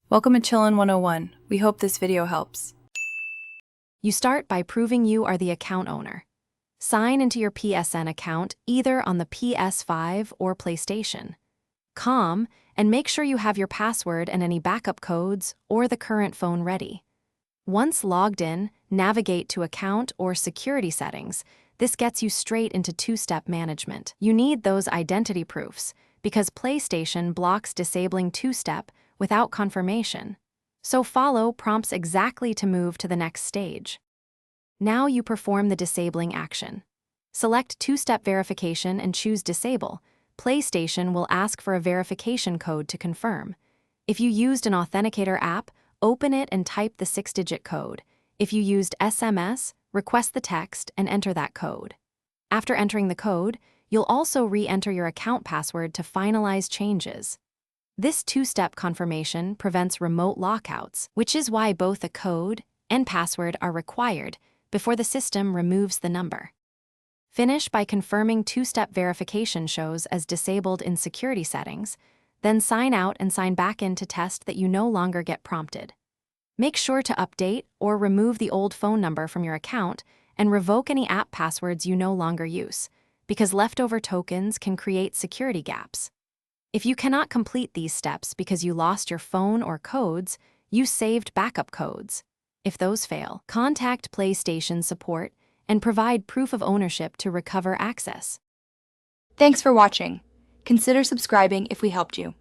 Welcome to Chillin' 101. We hope this video helps. You start by proving you are the account owner. Sign into your PSN account either on the Ps5 or PlayStation. And make sure you have your password and any backup codes or the current phone ready. Once logged in, navigate to Account or Security Settings. This gets you straight into two-step management. You need those identity proofs because PlayStation blocks disabling two-step without confirmation. So follow prompts exactly to move to the next stage. Now you perform the disabling action. Select two-step verification and choose Disable. PlayStation will ask for a verification code to confirm. If you used an authenticator app, open it and type the 6-digit code. If you used SMS, request the text and enter that code. After entering the code, you'll also re-enter your account password to finalize changes. This two-step confirmation prevents remote lockouts, which is why both a code and password are required before the system removes the number. Finish by confirming two-step verification shows as disabled in security settings, then sign out and sign back in to test that you no longer get prompted. Make sure to update or remove the old phone number from your account and revoke any app passwords you no longer use, because leftover tokens can create security gaps. If you cannot complete these steps because you lost your phone or codes, use saved backup codes. If those fail, contact PlayStation support and provide proof of ownership to recover access. Thanks for watching. Consider subscribing if we helped you.